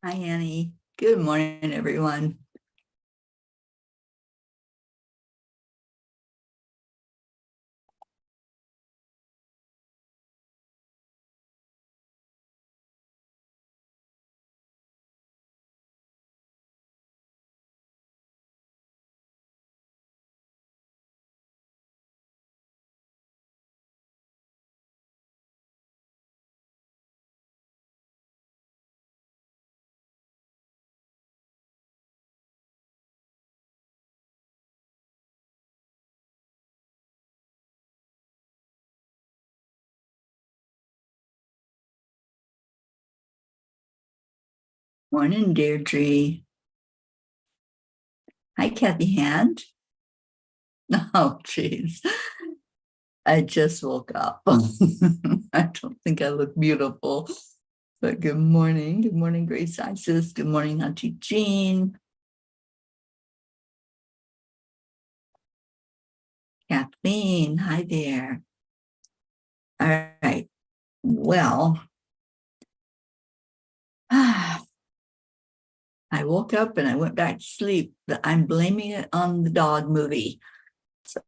Hi, Annie. Good morning, everyone. Morning, Deirdre. Hi, Kathy Hand. Oh, jeez. I just woke up. I don't think I look beautiful, but good morning. Good morning, Grace Isis. Good morning, Auntie Jean. Kathleen, hi there. All right. Well, I woke up and I went back to sleep, but I'm blaming it on the dog movie. So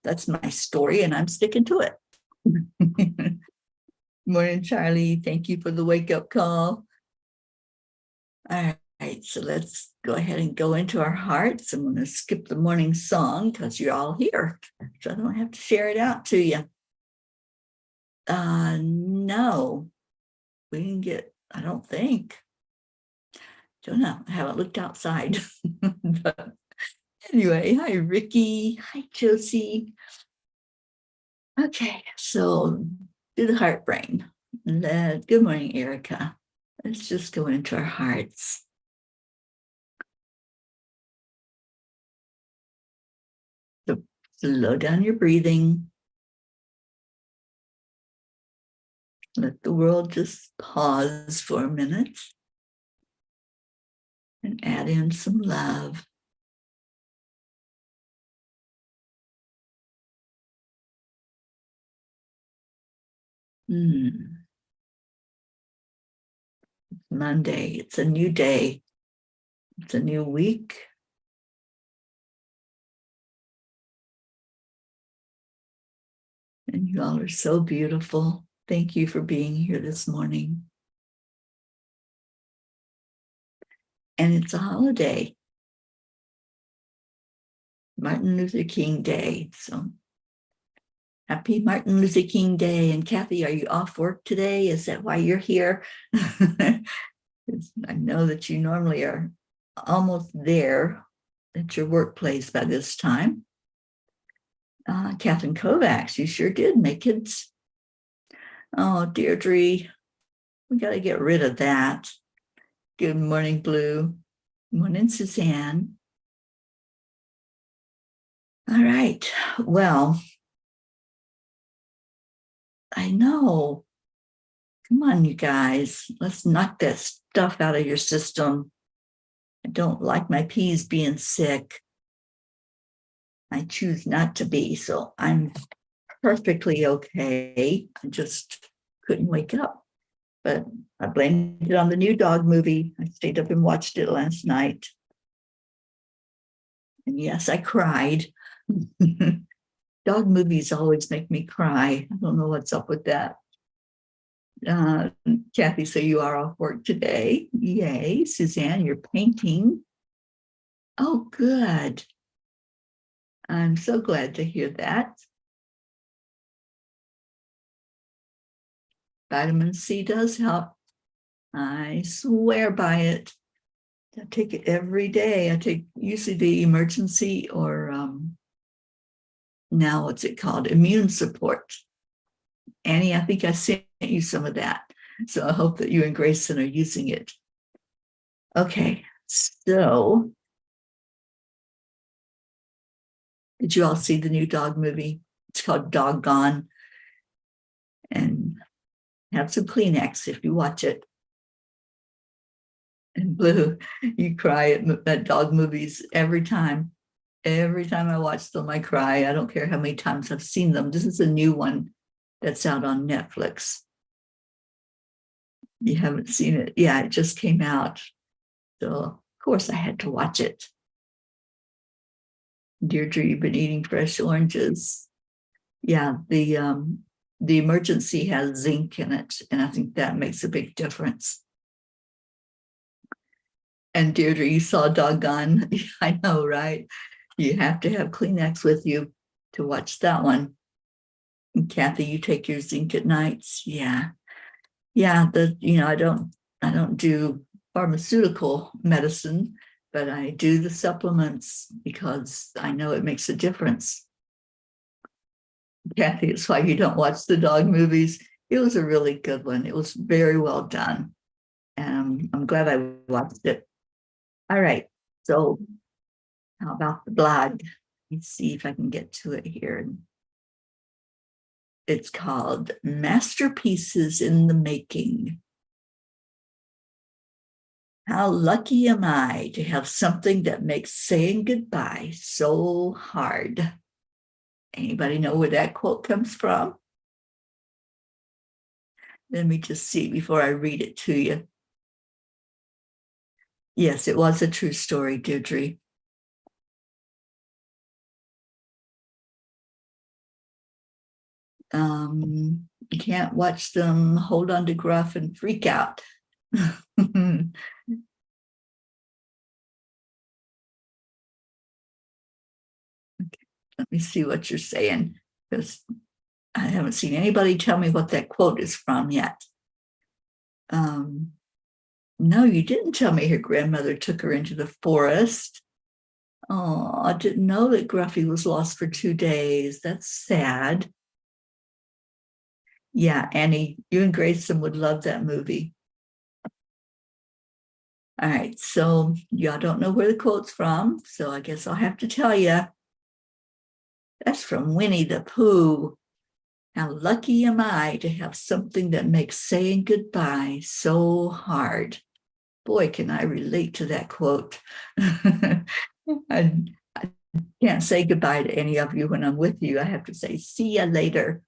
that's my story, and I'm sticking to it. Morning, Charlie. Thank you for the wake up call. All right, so let's go ahead and go into our hearts. I'm going to skip the morning song because you're all here, so I don't have to share it out to you. No, we didn't get, I don't think. Don't know. I haven't looked outside. But anyway, hi, Ricky. Hi, Josie. Okay, so do the heart brain. Good morning, Erica. Let's just go into our hearts. So slow down your breathing. Let the world just pause for a minute and add in some love. Monday, it's a new day. It's a new week. And you all are so beautiful. Thank you for being here this morning. And it's a holiday, Martin Luther King Day. So happy Martin Luther King Day. And Kathy, are you off work today? Is that why you're here? I know that you normally are almost there at your workplace by this time. Catherine Kovacs, you sure did make it. Oh, Deirdre, we got to get rid of that. Good morning, Blue. Good morning, Suzanne. All right. Well, I know. Come on, you guys. Let's knock that stuff out of your system. I don't like my peas being sick. I choose not to be, so I'm perfectly okay. I just couldn't wake up. But I blamed it on the new dog movie. I stayed up and watched it last night. And yes, I cried. Dog movies always make me cry. I don't know what's up with that. Kathy, so you are off work today. Yay. Suzanne, you're painting. Oh, good. I'm so glad to hear that. Vitamin C does help. I swear by it. I take it every day. I take usually the emergency or now what's it called? Immune support. Annie, I think I sent you some of that. So I hope that you and Grayson are using it. Okay, so did you all see the new dog movie? It's called Doggone. And have some Kleenex if you watch it. And Blue, you cry at dog movies every time. Every time I watch them, I cry. I don't care how many times I've seen them. This is a new one that's out on Netflix. You haven't seen it? Yeah, it just came out. So, of course, I had to watch it. Deirdre, you've been eating fresh oranges. Yeah, the emergency has zinc in it, and I think that makes a big difference. And Deirdre, you saw Doggone. I know, right? You have to have Kleenex with you to watch that one. And Kathy, you take your zinc at nights. Yeah. Yeah. I don't do pharmaceutical medicine, but I do the supplements because I know it makes a difference. Kathy, it's why you don't watch the dog movies. It was a really good one. It was very well done. And I'm glad I watched it. All right. So how about the blog? Let's see if I can get to it here. It's called Masterpieces in the Making. How lucky am I to have something that makes saying goodbye so hard? Anybody know where that quote comes from? Let me just see before I read it to you. Yes, it was a true story, Deirdre. You can't watch them hold on to gruff and freak out. Let me see what you're saying, because I haven't seen anybody tell me what that quote is from yet. No, you didn't tell me her grandmother took her into the forest. Oh, I didn't know that Gruffy was lost for 2 days. That's sad. Yeah, Annie, you and Grayson would love that movie. All right, so y'all don't know where the quote's from, so I guess I'll have to tell you. That's from Winnie the Pooh. How lucky am I to have something that makes saying goodbye so hard. Boy, can I relate to that quote. I can't say goodbye to any of you when I'm with you. I have to say, see ya later.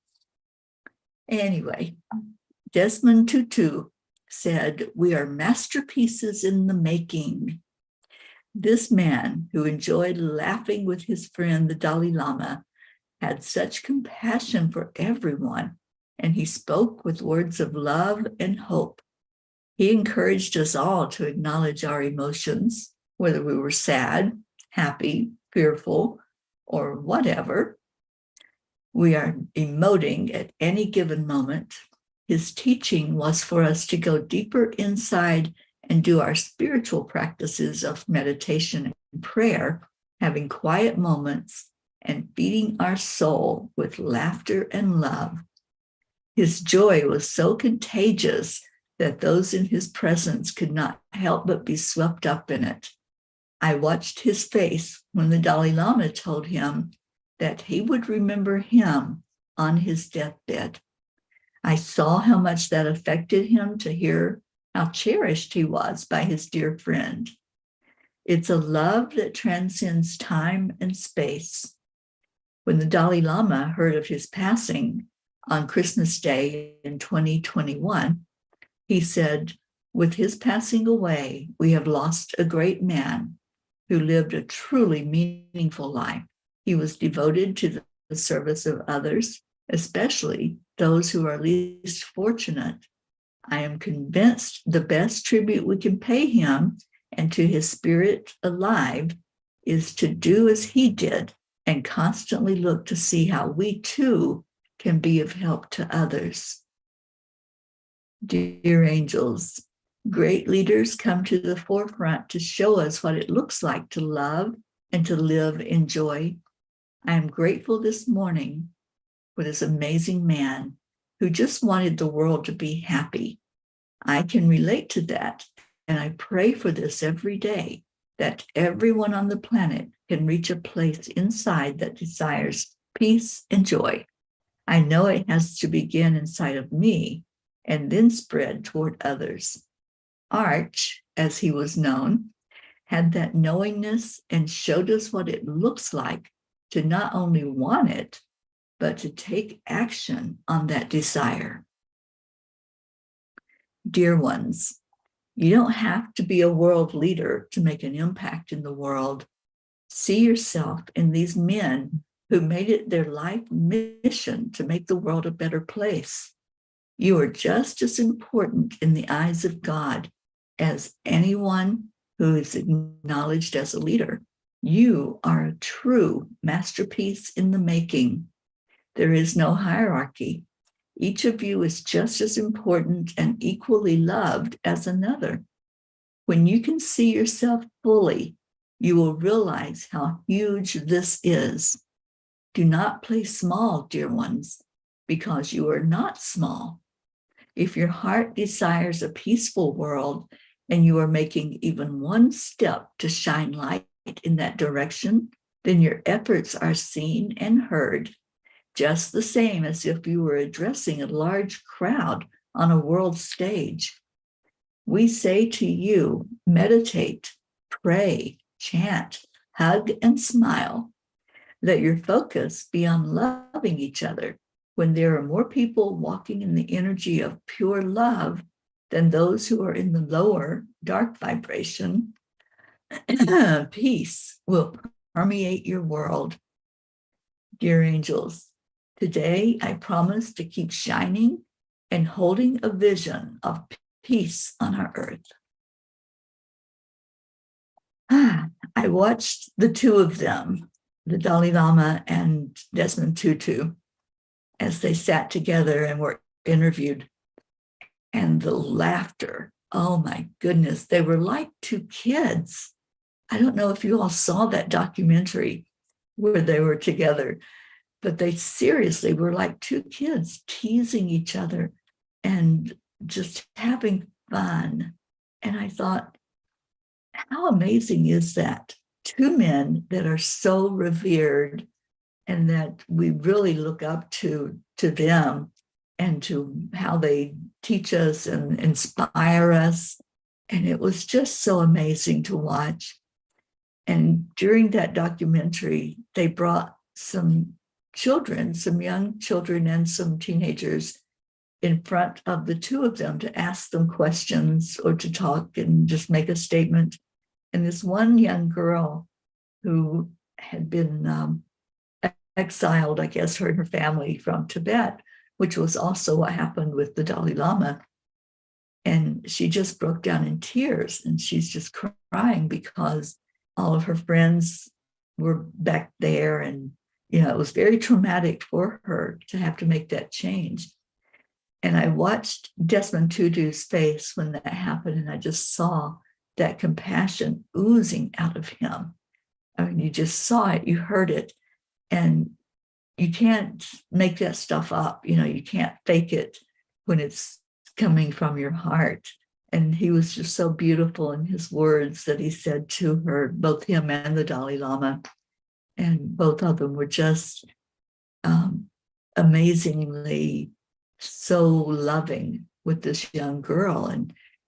Anyway, Desmond Tutu said, we are masterpieces in the making. This man, who enjoyed laughing with his friend, the Dalai Lama, had such compassion for everyone, and he spoke with words of love and hope. He encouraged us all to acknowledge our emotions, whether we were sad, happy, fearful, or whatever. We are emoting at any given moment. His teaching was for us to go deeper inside and do our spiritual practices of meditation and prayer, having quiet moments and feeding our soul with laughter and love. His joy was so contagious that those in his presence could not help but be swept up in it. I watched his face when the Dalai Lama told him that he would remember him on his deathbed. I saw how much that affected him to hear how cherished he was by his dear friend. It's a love that transcends time and space. When the Dalai Lama heard of his passing on Christmas Day in 2021, he said, with his passing away, we have lost a great man who lived a truly meaningful life. He was devoted to the service of others, especially those who are least fortunate. I am convinced the best tribute we can pay him and to his spirit alive is to do as he did and constantly look to see how we too can be of help to others. Dear angels, great leaders come to the forefront to show us what it looks like to love and to live in joy. I am grateful this morning for this amazing man who just wanted the world to be happy. I can relate to that, and I pray for this every day, that everyone on the planet can reach a place inside that desires peace and joy. I know it has to begin inside of me and then spread toward others. Arch, as he was known, had that knowingness and showed us what it looks like to not only want it, but to take action on that desire. Dear ones, you don't have to be a world leader to make an impact in the world. See yourself in these men who made it their life mission to make the world a better place. You are just as important in the eyes of God as anyone who is acknowledged as a leader. You are a true masterpiece in the making. There is no hierarchy. Each of you is just as important and equally loved as another. When you can see yourself fully, you will realize how huge this is. Do not play small, dear ones, because you are not small. If your heart desires a peaceful world and you are making even one step to shine light in that direction, then your efforts are seen and heard, just the same as if you were addressing a large crowd on a world stage. We say to you, meditate, pray, chant, hug, and smile. Let your focus be on loving each other when there are more people walking in the energy of pure love than those who are in the lower dark vibration. Peace will permeate your world. Dear angels, today I promise to keep shining and holding a vision of peace on our earth. I watched the two of them, the Dalai Lama and Desmond Tutu, as they sat together and were interviewed. And the laughter, oh my goodness, they were like two kids. I don't know if you all saw that documentary where they were together, but they seriously were like two kids teasing each other and just having fun. And I thought, how amazing is that? Two men that are so revered and that we really look up to them and to how they teach us and inspire us. And it was just so amazing to watch. And during that documentary, they brought some children, some young children and some teenagers in front of the two of them to ask them questions or to talk and just make a statement. And this one young girl who had been exiled, I guess, her and her family from Tibet, which was also what happened with the Dalai Lama. And she just broke down in tears and she's just crying because all of her friends were back there. And, you know, it was very traumatic for her to have to make that change. And I watched Desmond Tutu's face when that happened, and I just saw that compassion oozing out of him. I mean, you just saw it, you heard it, and you can't make that stuff up. You know, you can't fake it when it's coming from your heart. And he was just so beautiful in his words that he said to her, both him and the Dalai Lama. And both of them were just amazingly so loving with this young girl.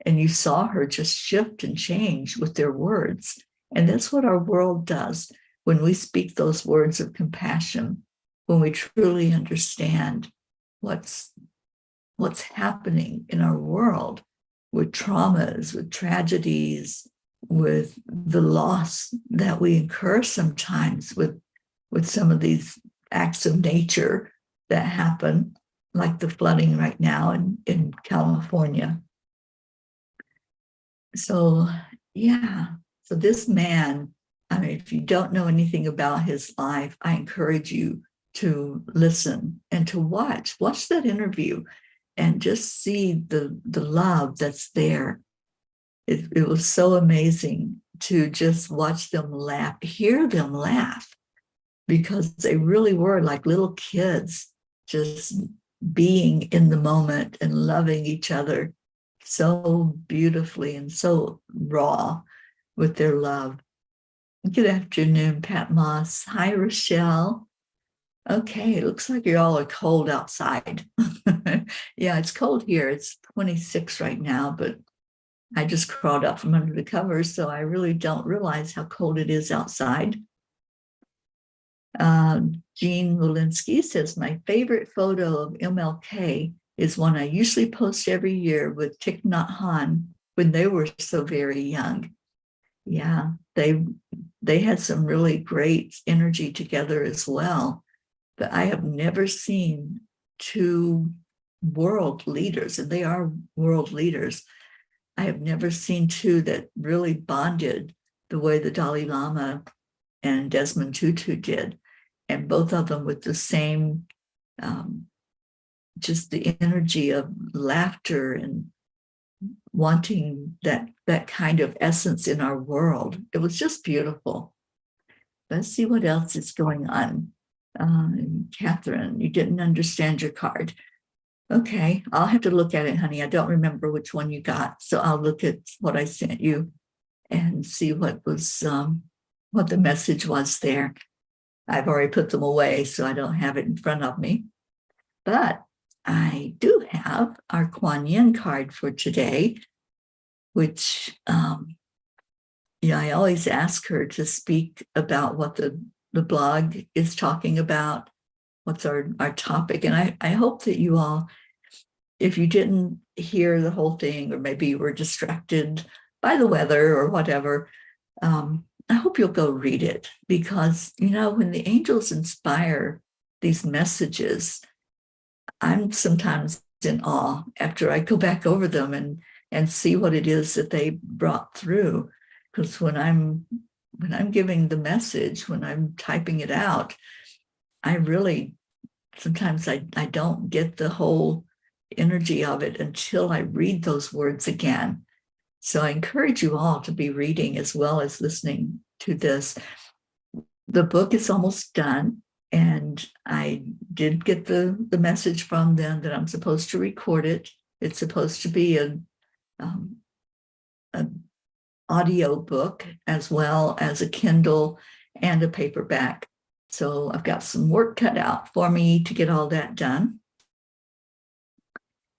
And you saw her just shift and change with their words. And that's what our world does when we speak those words of compassion, when we truly understand what's happening in our world with traumas, with tragedies, with the loss that we incur sometimes with some of these acts of nature that happen, like the flooding right now in California. So, yeah. So this man, I mean, if you don't know anything about his life, I encourage you to listen and to watch that interview and just see the love that's there. It was so amazing to just watch them laugh, hear them laugh, because they really were like little kids, just being in the moment and loving each other so beautifully and so raw with their love. Good afternoon, Pat Moss. Hi, Rochelle. Okay, it looks like you all are cold outside. Yeah, it's cold here. It's 26 right now, but I just crawled up from under the covers, so I really don't realize how cold it is outside. Jean Walensky says, my favorite photo of MLK is one I usually post every year with Thich Nhat Hanh when they were so very young. Yeah, they had some really great energy together as well. But I have never seen two world leaders, and they are world leaders. I have never seen two that really bonded the way the Dalai Lama and Desmond Tutu did, and both of them with the same, just the energy of laughter and wanting that kind of essence in our world. It was just beautiful. Let's see what else is going on. Catherine, you didn't understand your card. Okay, I'll have to look at it, honey. I don't remember which one you got, so I'll look at what I sent you and see what the message was there. I've already put them away, so I don't have it in front of me. But I do have our Kuan Yin card for today, which I always ask her to speak about what the blog is talking about, what's our topic. And I hope that you all, if you didn't hear the whole thing, or maybe you were distracted by the weather or whatever, I hope you'll go read it, because, when the angels inspire these messages, I'm sometimes in awe after I go back over them and see what it is that they brought through. Because when I'm giving the message, when I'm typing it out, I really, sometimes I don't get the whole energy of it until I read those words again. So I encourage you all to be reading as well as listening to this. The book is almost done, and I did get the message from them that I'm supposed to record it. It's supposed to be an audio book as well as a Kindle and a paperback. So I've got some work cut out for me to get all that done.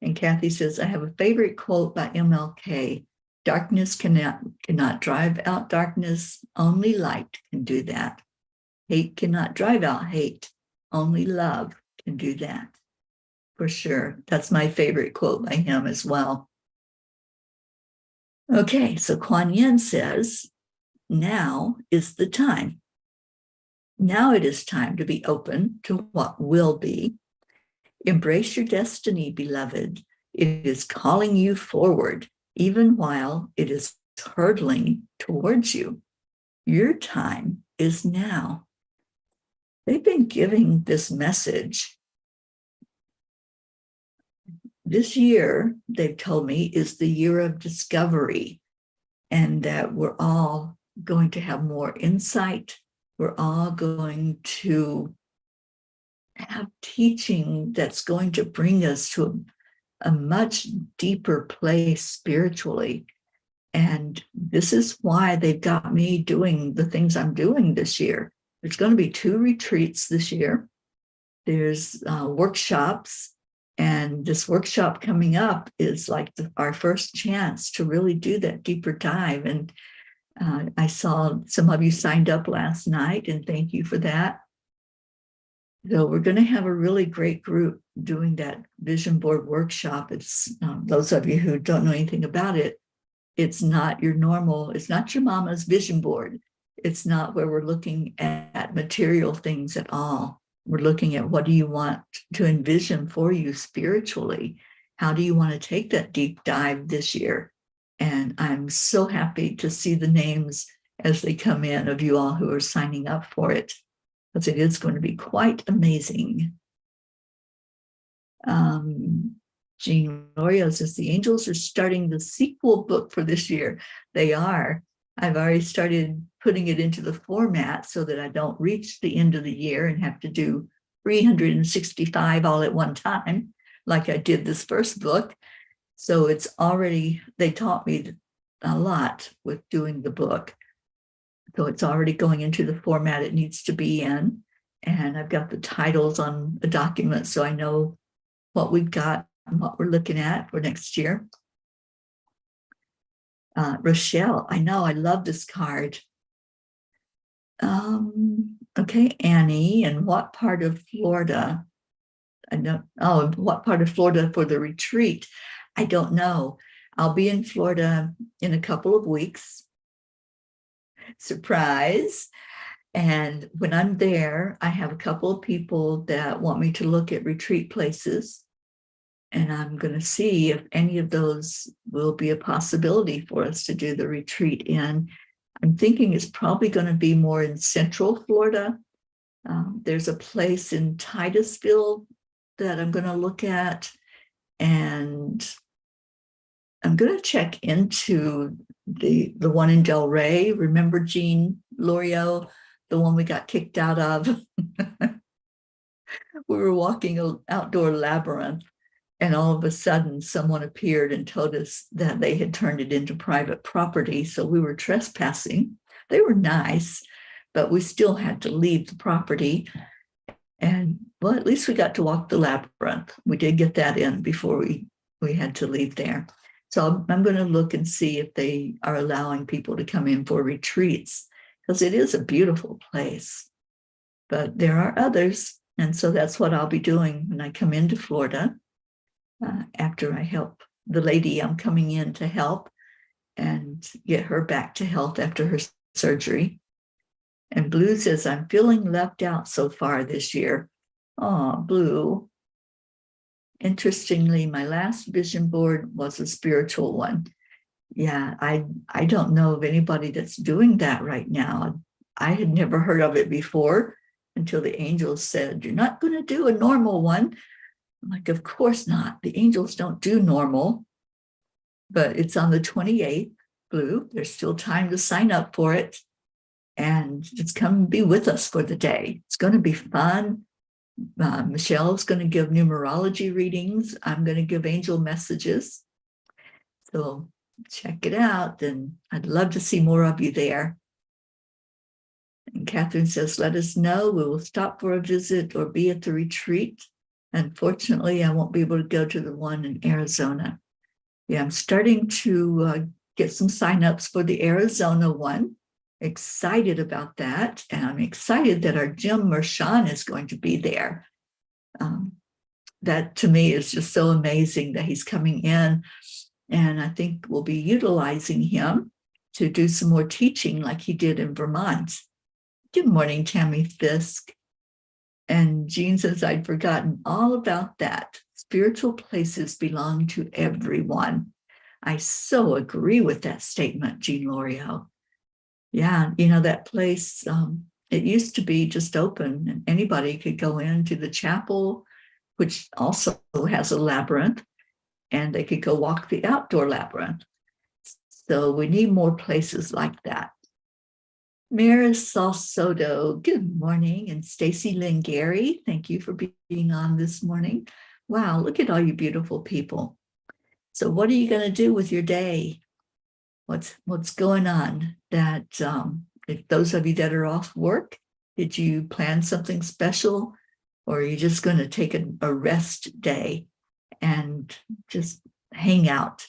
And Kathy says, I have a favorite quote by MLK. Darkness cannot drive out darkness. Only light can do that. Hate cannot drive out hate. Only love can do that. For sure. That's my favorite quote by him as well. Okay, so Kuan Yin says, now is the time. Now it is time to be open to what will be. Embrace your destiny, beloved. It is calling you forward, even while it is hurtling towards you. Your time is now. They've been giving this message. This year, they've told me, is the year of discovery, and that we're all going to have more insight. We're all going to have teaching that's going to bring us to a much deeper place spiritually. And this is why they've got me doing the things I'm doing this year. There's going to be 2 retreats this year. There's workshops, and this workshop coming up is like our first chance to really do that deeper dive. And I saw some of you signed up last night, and thank you for that. So we're going to have a really great group doing that vision board workshop. It's those of you who don't know anything about it, it's not your normal, it's not your mama's vision board. It's not where we're looking at material things at all. We're looking at what do you want to envision for you spiritually? How do you want to take that deep dive this year? And I'm so happy to see the names as they come in of you all who are signing up for it, because it is going to be quite amazing. Jean Lorio says the angels are starting the sequel book for this year. They are. I've already started putting it into the format so that I don't reach the end of the year and have to do 365 all at one time, like I did this first book. So it's already, they taught me a lot with doing the book. So it's already going into the format it needs to be in. And I've got the titles on the document, so I know what we've got and what we're looking at for next year. Rochelle, I know, I love this card. Okay, Annie, in what part of Florida? I don't, oh, what part of Florida for the retreat? I don't know. I'll be in Florida in a couple of weeks. Surprise. And when I'm there, I have a couple of people that want me to look at retreat places. And I'm going to see if any of those will be a possibility for us to do the retreat in. I'm thinking it's probably going to be more in Central Florida. There's a place in Titusville that I'm going to look at, and I'm going to check into the one in Del Rey. Remember Jean Lorio, the one we got kicked out of? We were walking an outdoor labyrinth, and all of a sudden someone appeared and told us that they had turned it into private property. So we were trespassing. They were nice, but we still had to leave the property. And well, at least we got to walk the labyrinth. We did get that in before we had to leave there. So I'm going to look and see if they are allowing people to come in for retreats, because it is a beautiful place. But there are others. And so that's what I'll be doing when I come into Florida, after I help the lady I'm coming in to help and get her back to health after her surgery. And Blue says, I'm feeling left out so far this year. Oh, Blue. Interestingly, my last vision board was a spiritual one. Yeah, I don't know of anybody that's doing that right now. I had never heard of it before until the angels said, you're not going to do a normal one. I'm like, of course not. The angels don't do normal. But it's on the 28th, Blue. There's still time to sign up for it. And just come be with us for the day. It's going to be fun. Michelle's going to give numerology readings. I'm going to give angel messages. So check it out. And I'd love to see more of you there. And Catherine says, let us know. We will stop for a visit or be at the retreat. Unfortunately, I won't be able to go to the one in Arizona. Yeah, I'm starting to get some signups for the Arizona one. Excited about that. And I'm excited that our Jim Mershon is going to be there. That to me is just so amazing that he's coming in. And I think we'll be utilizing him to do some more teaching like he did in Vermont. Good morning, Tammy Fisk. And Jean says, I'd forgotten all about that. Spiritual places belong to everyone. I so agree with that statement, Jean Lorio. Yeah, you know, that place, it used to be just open and anybody could go into the chapel, which also has a labyrinth, and they could go walk the outdoor labyrinth. So we need more places like that. Marisol Soto, good morning. And Stacy Lynn Gary, thank you for being on this morning. Wow, look at all you beautiful people. So what are you going to do with your day? What's going on? That if those of you that are off work, did you plan something special, or are you just going to take a rest day and just hang out?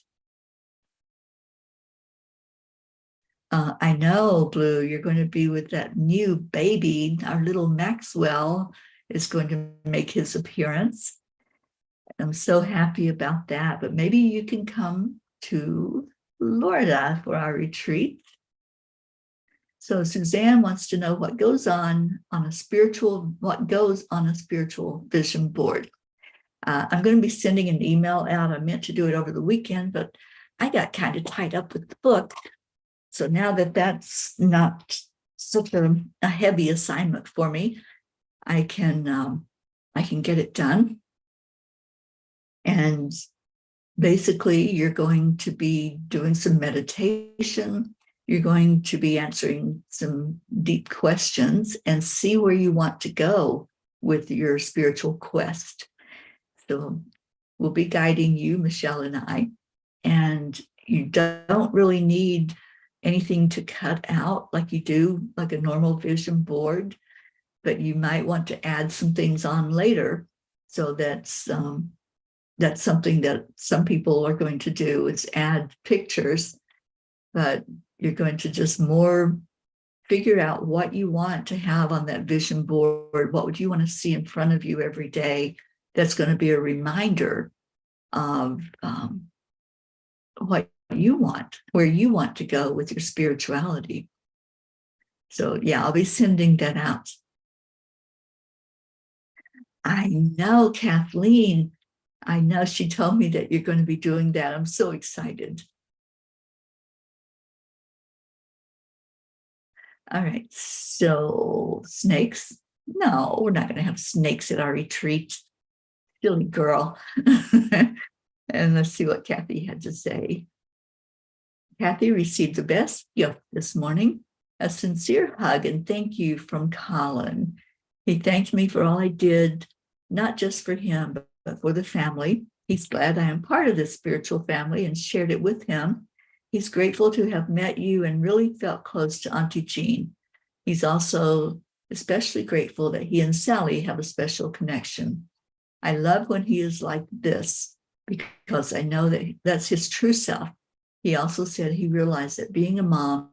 I know, Blue, you're going to be with that new baby. Our little Maxwell is going to make his appearance. I'm so happy about that. But maybe you can come to Florida for our retreat. So Suzanne wants to know what goes on a spiritual vision board. I'm going to be sending an email out. I meant to do it over the weekend, but I got kind of tied up with the book. So now that that's not such a heavy assignment for me, I can get it done. And basically, you're going to be doing some meditation. You're going to be answering some deep questions and see where you want to go with your spiritual quest. So we'll be guiding you, Michelle and I, and you don't really need anything to cut out like you do like a normal vision board, but you might want to add some things on later. So that's something that some people are going to do, is add pictures, but you're going to just more figure out what you want to have on that vision board. What would you want to see in front of you every day? that's going to be a reminder of what you want, where you want to go with your spirituality. So yeah, I'll be sending that out. I know, Kathleen. I know she told me that you're going to be doing that. I'm so excited. All right. So snakes? No, we're not going to have snakes at our retreat. Silly girl. And let's see what Kathy had to say. Kathy received the best gift this morning, a sincere hug and thank you from Colin. He thanked me for all I did, not just for him, but for the family. He's glad I am part of this spiritual family and shared it with him. He's grateful to have met you and really felt close to Auntie Jean. He's also especially grateful that he and Sally have a special connection. I love when he is like this because I know that that's his true self. He also said he realized that being a mom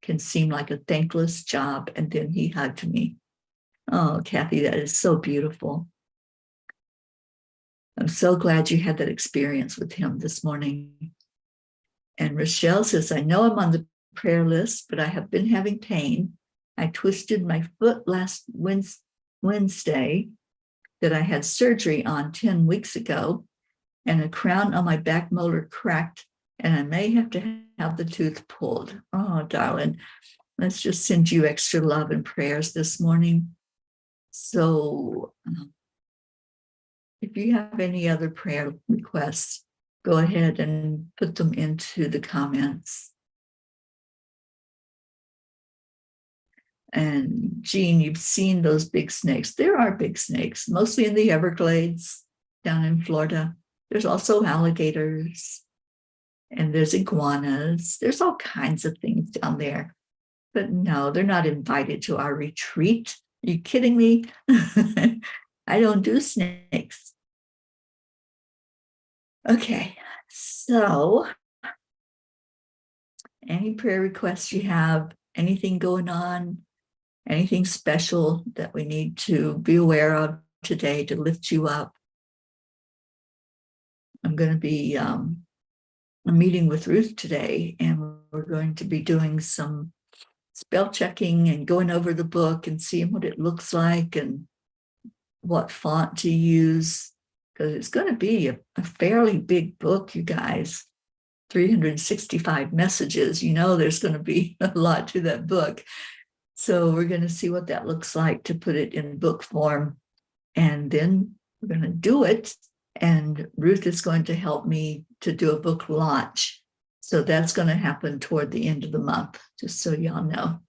can seem like a thankless job, and then he hugged me. Oh, Kathy, that is so beautiful. I'm so glad you had that experience with him this morning. And Rochelle says, I know I'm on the prayer list, but I have been having pain. I twisted my foot last Wednesday that I had surgery on 10 weeks ago, and a crown on my back molar cracked, and I may have to have the tooth pulled. Oh, darling, let's just send you extra love and prayers this morning. So if you have any other prayer requests, go ahead and put them into the comments. And Jean, you've seen those big snakes. There are big snakes, mostly in the Everglades down in Florida. There's also alligators and there's iguanas. There's all kinds of things down there. But no, they're not invited to our retreat. Are you kidding me? I don't do snakes. Okay, so any prayer requests you have, anything going on, anything special that we need to be aware of today to lift you up? I'm going to be a meeting with Ruth today, and we're going to be doing some spell checking and going over the book and seeing what it looks like and what font to use, because it's going to be a fairly big book, you guys. 365 messages. You know, there's going to be a lot to that book. So we're going to see what that looks like to put it in book form. And then we're going to do it. And Ruth is going to help me to do a book launch. So that's going to happen toward the end of the month, just so y'all know.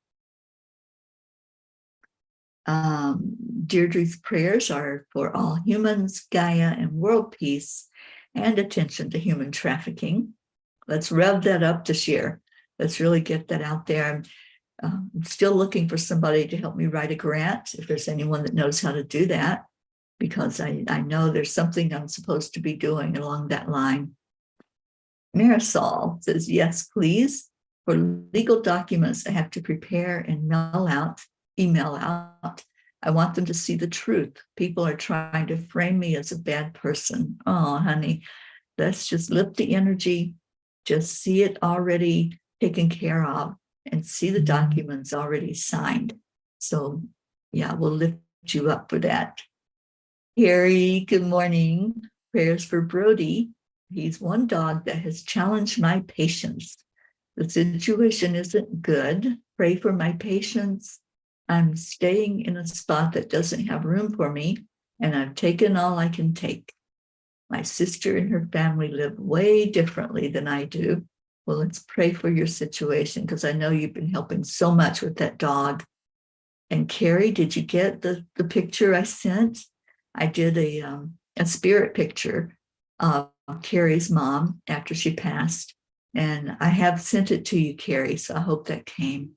Deirdre's prayers are for all humans, Gaia, and world peace, and attention to human trafficking. Let's rev that up this year. Let's really get that out there. I'm still looking for somebody to help me write a grant, if there's anyone that knows how to do that, because I know there's something I'm supposed to be doing along that line. Marisol says, yes, please. For legal documents I have to prepare and email out. I want them to see the truth. People are trying to frame me as a bad person. Oh, honey, let's just lift the energy, just see it already taken care of, and see the documents already signed. So yeah, we'll lift you up for that. Teri, good morning. Prayers for Brody. He's one dog that has challenged my patience. The situation isn't good. Pray for my patience. I'm staying in a spot that doesn't have room for me, and I've taken all I can take. My sister and her family live way differently than I do. Well, let's pray for your situation, because I know you've been helping so much with that dog. And Carrie, did you get the picture I sent? I did a spirit picture of Carrie's mom after she passed. And I have sent it to you, Carrie, so I hope that came.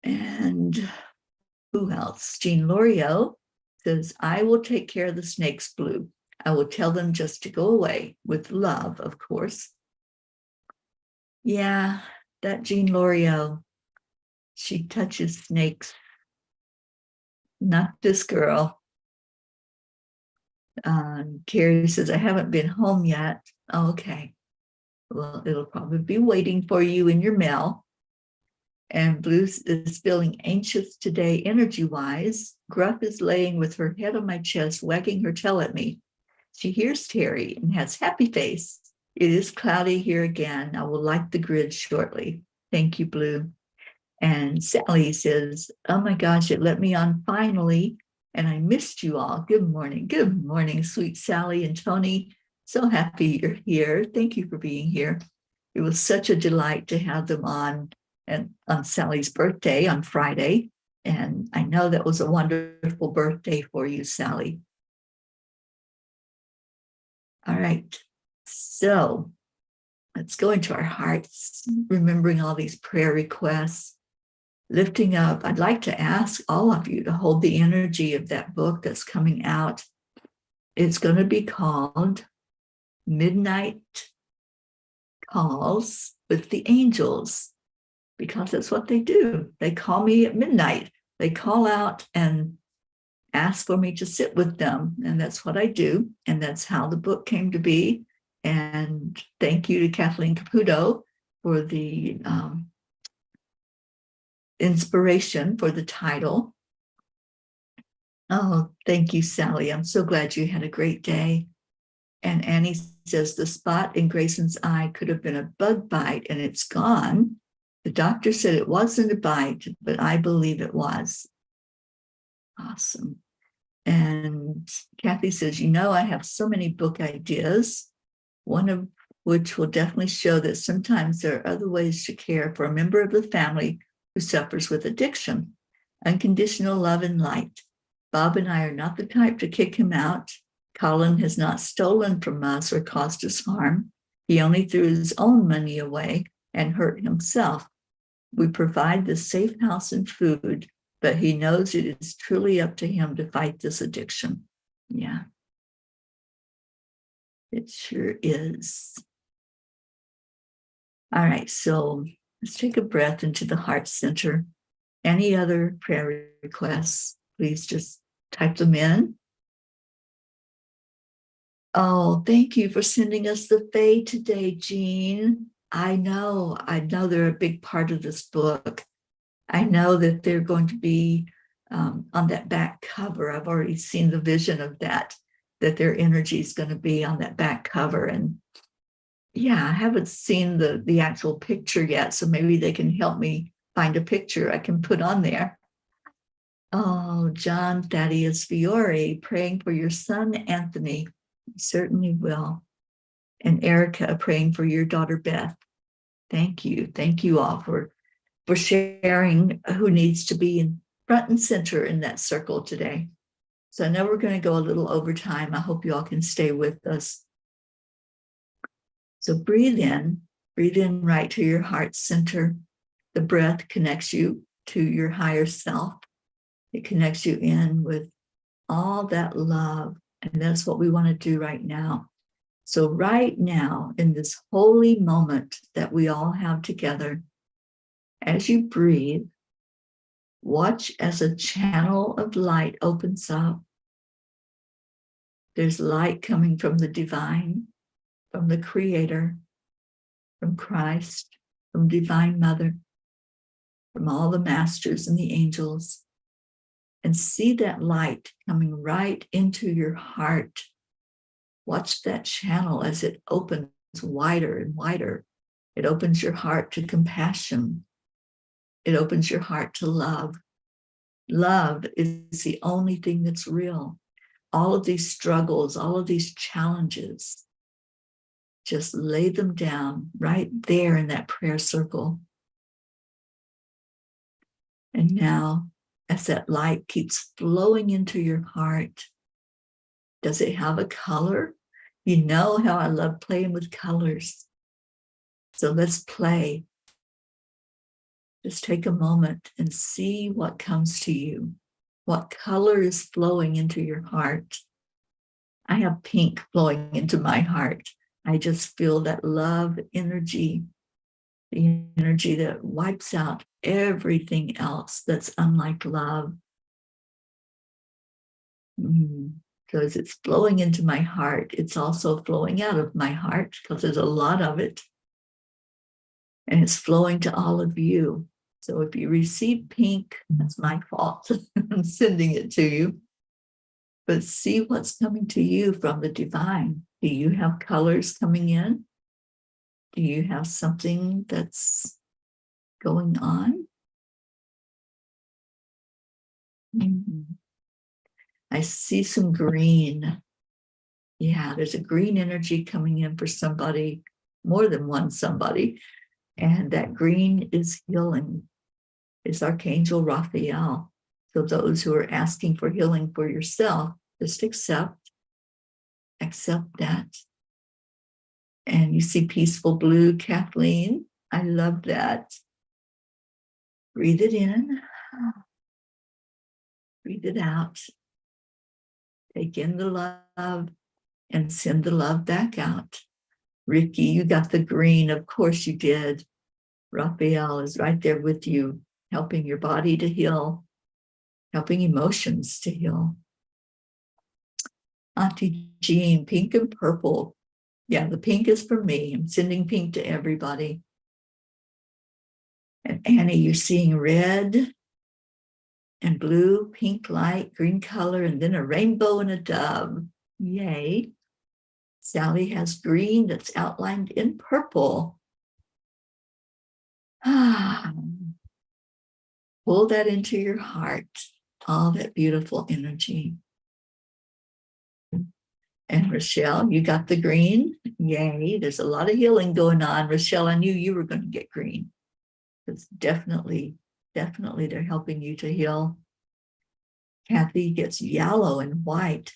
And who else? Jean L'Oreal says, I will take care of the snakes, Blue. I will tell them just to go away, with love, of course. Yeah, that Jean L'Oreal, she touches snakes. Not this girl. Carrie says, I haven't been home yet. Okay. Well, it'll probably be waiting for you in your mail. And Blue is feeling anxious today, energy-wise. Gruff is laying with her head on my chest, wagging her tail at me. She hears Teri and has happy face. It is cloudy here again. I will light the grid shortly. Thank you, Blue. And Sally says, oh my gosh, it let me on finally. And I missed you all. Good morning. Good morning, sweet Sally and Tony. So happy you're here. Thank you for being here. It was such a delight to have them on, and on Sally's birthday on Friday. And I know that was a wonderful birthday for you, Sally. All right. So let's go into our hearts, remembering all these prayer requests, lifting up. I'd like to ask all of you to hold the energy of that book that's coming out. It's going to be called Midnight Calls with the Angels, because that's what they do. They call me at midnight. They call out and ask for me to sit with them. And that's what I do. And that's how the book came to be. And thank you to Kathleen Caputo for the inspiration for the title. Oh, thank you, Sally. I'm so glad you had a great day. And Annie says the spot in Grayson's eye could have been a bug bite and it's gone. The doctor said it wasn't a bite, but I believe it was. Awesome. And Kathy says, you know, I have so many book ideas, one of which will definitely show that sometimes there are other ways to care for a member of the family who suffers with addiction. Unconditional love and light. Bob and I are not the type to kick him out. Colin has not stolen from us or caused us harm. He only threw his own money away and hurt himself. We provide the safe house and food, but he knows it is truly up to him to fight this addiction. Yeah, it sure is. All right, so let's take a breath into the heart center. Any other prayer requests, please just type them in. Oh, thank you for sending us the Fae today, Jean. I know they're a big part of this book. I know that they're going to be on that back cover. I've already seen the vision of that their energy is going to be on that back cover. And yeah, I haven't seen the actual picture yet, so maybe they can help me find a picture I can put on there. Oh, John Thaddeus Fiore, praying for your son, Anthony. Certainly will. And Erica, praying for your daughter, Beth. Thank you. Thank you all for sharing who needs to be in front and center in that circle today. So I know we're going to go a little over time. I hope you all can stay with us. So breathe in right to your heart center. The breath connects you to your higher self. It connects you in with all that love. And that's what we want to do right now. So right now, in this holy moment that we all have together, as you breathe, watch as a channel of light opens up. There's light coming from the divine, from the Creator, from Christ, from Divine Mother, from all the masters and the angels. And see that light coming right into your heart. Watch that channel as it opens wider and wider. It opens your heart to compassion. It opens your heart to love. Love is the only thing that's real. All of these struggles, all of these challenges, just lay them down right there in that prayer circle. And now, as that light keeps flowing into your heart, does it have a color? You know how I love playing with colors. So let's play. Just take a moment and see what comes to you. What color is flowing into your heart? I have pink flowing into my heart. I just feel that love energy, the energy that wipes out everything else that's unlike love. So as it's flowing into my heart, it's also flowing out of my heart because there's a lot of it. And it's flowing to all of you. So if you receive pink, that's my fault. I'm sending it to you. But see what's coming to you from the divine. Do you have colors coming in? Do you have something that's going on? I see some green. Yeah, there's a green energy coming in for somebody, more than one somebody. And that green is healing. It's Archangel Raphael. So those who are asking for healing for yourself, just accept that. And you see peaceful blue, Kathleen. I love that. Breathe it in. Breathe it out. Take in the love and send the love back out. Ricky, you got the green. Of course you did. Raphael is right there with you, helping your body to heal, helping emotions to heal. Auntie Jean, pink and purple. Yeah, the pink is for me. I'm sending pink to everybody. And Annie, you're seeing red and blue, pink light, green color, and then a rainbow and a dove. Yay. Sally has green that's outlined in purple. Pull that into your heart, all that beautiful energy. And Rochelle, you got the green. Yay, there's a lot of healing going on. Rochelle, I knew you were going to get green. It's definitely they're helping you to heal. Kathy gets yellow and white.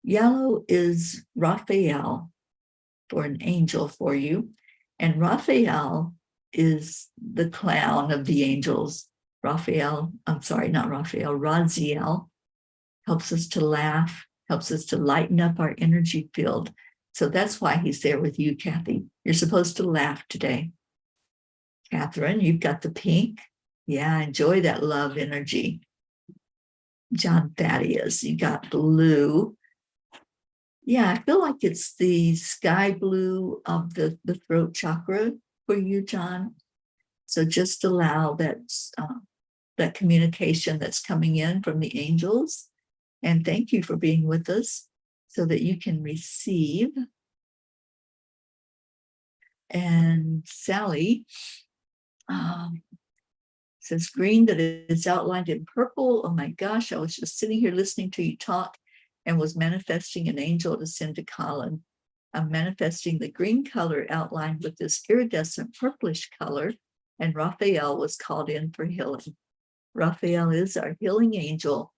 Yellow is Raphael for an angel for you. And Raphael is the clown of the angels. Raziel helps us to laugh, helps us to lighten up our energy field. So that's why he's there with you, Kathy. You're supposed to laugh today. Catherine, you've got the pink. Yeah, enjoy that love energy. John Thaddeus, you got blue. Yeah, I feel like it's the sky blue of the throat chakra for you, John. So just allow that communication that's coming in from the angels. And thank you for being with us so that you can receive. And Sally says green that is outlined in purple. Oh my gosh, I was just sitting here listening to you talk and was manifesting an angel to send to Colin. I'm manifesting the green color outlined with this iridescent purplish color, and Raphael was called in for healing. Raphael is our healing angel.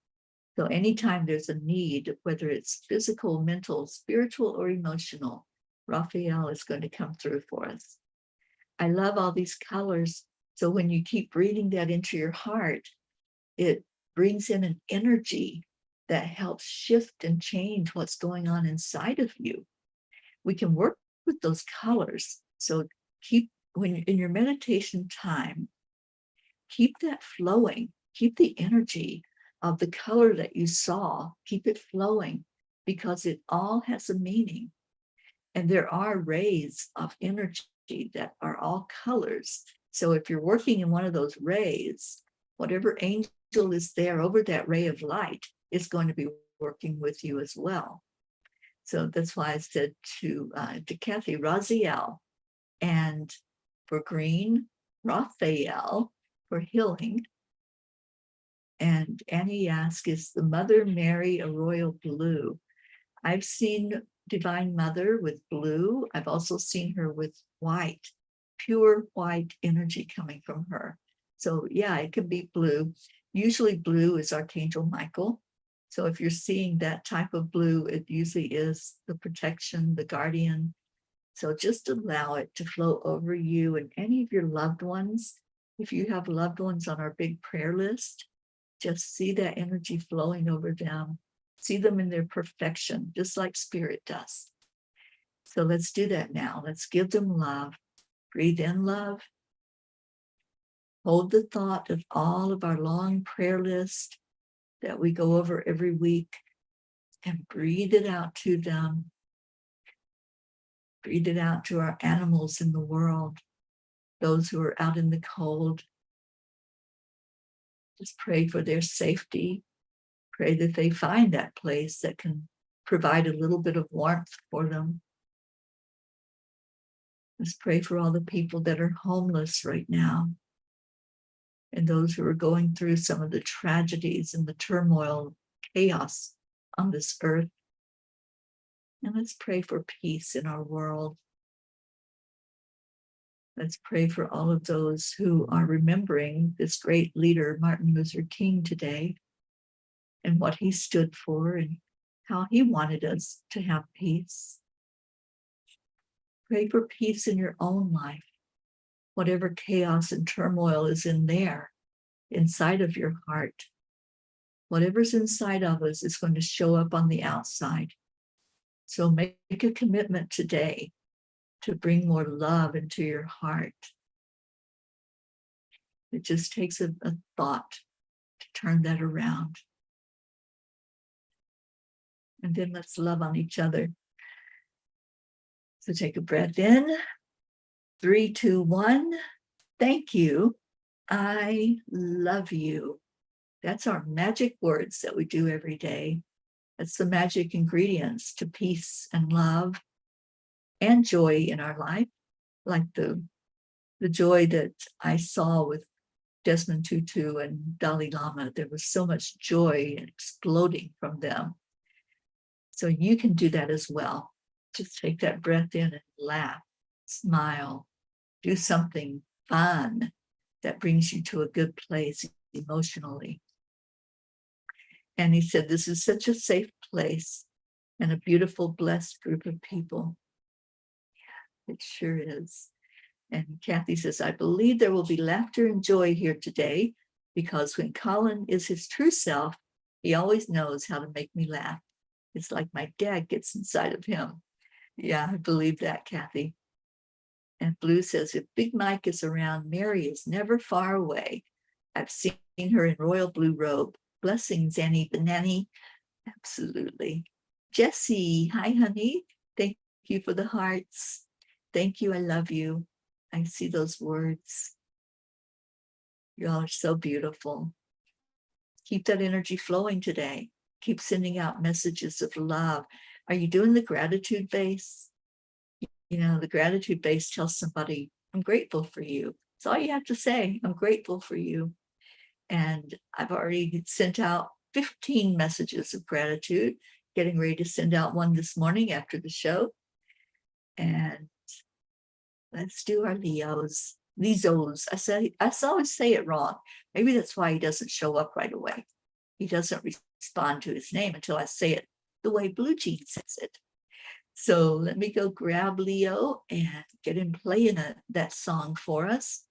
So anytime there's a need, whether it's physical, mental, spiritual, or emotional, Raphael is going to come through for us. I love all these colors. So when you keep breathing that into your heart, it brings in an energy that helps shift and change what's going on inside of you. We can work with those colors. So when in your meditation time, keep that flowing, keep the energy of the color that you saw, keep it flowing, because it all has a meaning. And there are rays of energy that are all colors. So if you're working in one of those rays, whatever angel is there over that ray of light is going to be working with you as well. So that's why I said to Kathy, Raziel, and for green, Raphael for healing. And Annie asks, is the Mother Mary a royal blue? I've seen Divine Mother with blue. I've also seen her with white, pure white energy coming from her. So yeah, it can be blue. Usually blue is Archangel Michael. So if you're seeing that type of blue, it usually is the protection, the guardian. So just allow it to flow over you and any of your loved ones. If you have loved ones on our big prayer list, just see that energy flowing over them. See them in their perfection, just like Spirit does. So let's do that now. Let's give them love. Breathe in love. Hold the thought of all of our long prayer list that we go over every week. and breathe it out to them. Breathe it out to our animals in the world, those who are out in the cold. Just pray for their safety. Pray that they find that place that can provide a little bit of warmth for them. Let's pray for all the people that are homeless right now, and those who are going through some of the tragedies and the turmoil, chaos on this earth. And let's pray for peace in our world. Let's pray for all of those who are remembering this great leader, Martin Luther King, today, and what he stood for and how he wanted us to have peace. Pray for peace in your own life. Whatever chaos and turmoil is in there, inside of your heart, whatever's inside of us is going to show up on the outside. So make a commitment today to bring more love into your heart. It just takes a thought to turn that around. And then let's love on each other. So take a breath in. 3, 2, 1. Thank you. I love you. That's our magic words that we do every day. That's the magic ingredients to peace and love and joy in our life, like the joy that I saw with Desmond Tutu and Dalai Lama. There was so much joy exploding from them. So you can do that as well. Just take that breath in and laugh, smile, do something fun that brings you to a good place emotionally. And he said, this is such a safe place and a beautiful, blessed group of people. Yeah, it sure is. And Kathy says, I believe there will be laughter and joy here today, because when Colin is his true self, he always knows how to make me laugh. It's like my dad gets inside of him. Yeah, I believe that, Kathy. And Blue says, if Big Mike is around, Mary is never far away. I've seen her in royal blue robe. Blessings, Annie the nanny. Absolutely. Jessie, hi, honey. Thank you for the hearts. Thank you. I love you. I see those words. You all are so beautiful. Keep that energy flowing today. Keep sending out messages of love. Are you doing the gratitude base? You know, the gratitude base tells somebody, I'm grateful for you. That's all you have to say. I'm grateful for you. And I've already sent out 15 messages of gratitude, getting ready to send out one this morning after the show. And let's do our Leos. I always say it wrong. Maybe that's why he doesn't show up right away. He doesn't respond to his name until I say it the way Blue Jean says it. So let me go grab Leo and get him playing that song for us.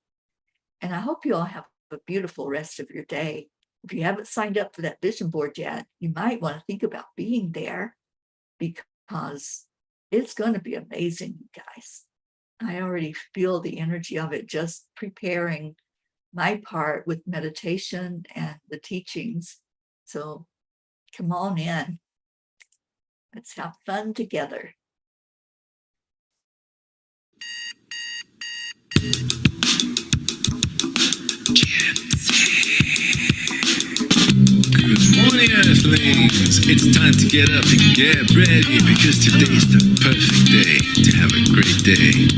And I hope you all have a beautiful rest of your day. If you haven't signed up for that vision board yet, you might want to think about being there, because it's going to be amazing, you guys. I already feel the energy of it, just preparing my part with meditation and the teachings. So come on in. Let's have fun together. Good morning, Earthlings! It's time to get up and get ready, because today is the perfect day to have a great day.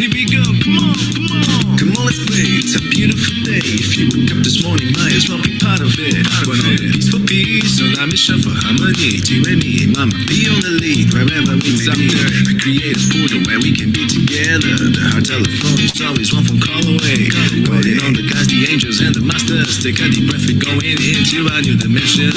Here we go, come on, come on! Come on, let's play, it's a beautiful day. If you woke up this morning, might as well be part of it. We're on a peaceful peace, on our mission for harmony. You and me, mama, be on the lead, wherever we may be. We create a portal where we can be together. The heart telephone is always one phone call away. Calling on the guys, the angels, and the masters. Take a deep breath, we're going into a new dimension.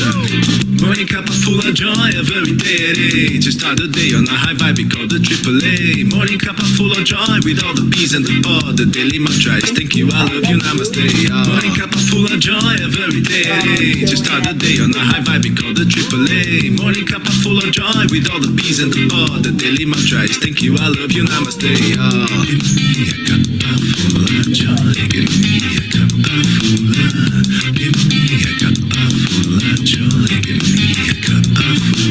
Morning cup full of joy, every day. To start the day on a high vibe, we call the AAA. Morning cup full of joy, with all the bees and the pod. The daily mantra is thank you, I love you, namaste. Morning cup full of joy, every day. To start the day on a high vibe, we call the AAA. Morning cup full of joy, with all the bees and the pod. The daily mantra is thank you, I love you, namaste. Give me a cup full of joy. Give me a cup full of. Give me a cup full of joy. Give me a cup full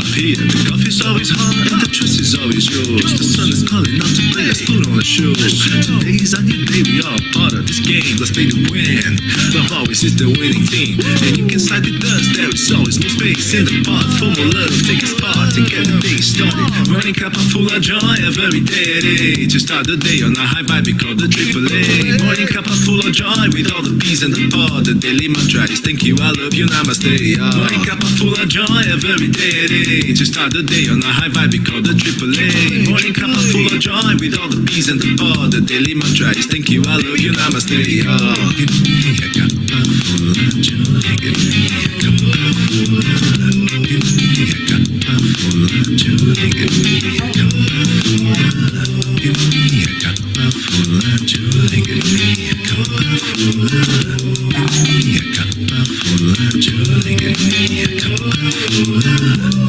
up here. The coffee's always hot and the trust is always yours. The sun is calling out to play, let's put on a show. Today's a new day, we are part of this game. Let's play to win. Love always is the winning team. And you can side with us, there is always no space in the pot for more love. Take a spot to get the day started. Morning cup of full of joy every day. To start the day on a high vibe, we call the AAA. Morning cup of full of joy with all the peas and the pod. The daily mantra is thank you, I love you, namaste. Morning cup of full of joy every day. To start the day on a high vibe, we call the AAA. Morning cup of full of joy with all the peas and the pod. The daily mantra is thank you, I love you, namaste. Give me a cup of full of joy. Give me a cup of full of love. Give me a cup of full of joy. Give me a cup of full of love. Give me a cup of full of joy. Give me a cup of full of love. Give me a cup of full of joy. Give me a cup of full of love.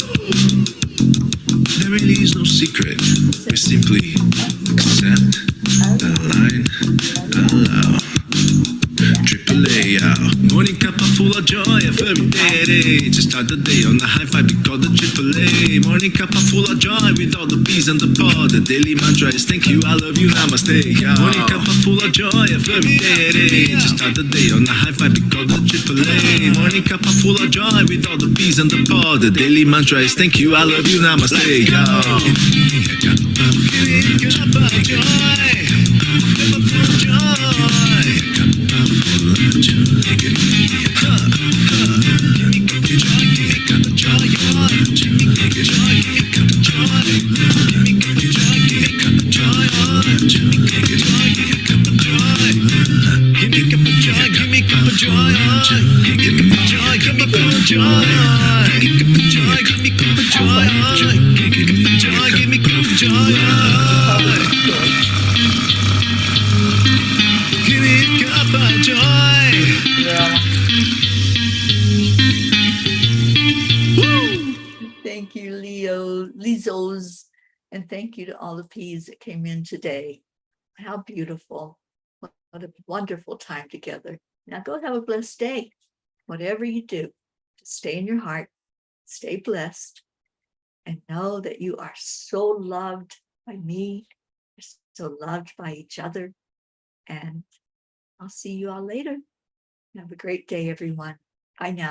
There really is no secret. We simply accept, align, allow. AAA, morning cup of full of joy every day. To start the day on the high vibe, we call the AAA. Morning cup of full of joy with all the peas and the pod. The daily mantra is thank you, I love you, namaste. Morning cup of full of joy every day. To start the day on the high vibe, we call the AAA. Morning cup of full of joy with all the peas and the pod. The daily mantra is thank you, I love you, namaste. Give me a cup of joy. Cup of joy. Give me a cup of joy. Give me a cup of joy. Give me a cup of joy. Give me a cup of joy. Give me a cup of joy. Give me a cup of joy. Give me a cup of joy. Give me a cup of joy. Give me a cup of joy. Give me a cup of joy. Give me a cup of joy. Give me a cup of joy. Give me a cup of joy. Give me a cup of joy. Give me a cup of joy. Give me a cup of joy. Give me a cup of joy. Give me a cup of joy. Yeah. Thank you, Lizos, and thank you to all the P's that came in today. How beautiful. What a wonderful time together. Now go have a blessed day. Whatever you do, just stay in your heart, stay blessed, and know that you are so loved by me, you're so loved by each other. And I'll see you all later. Have a great day, everyone. Bye now.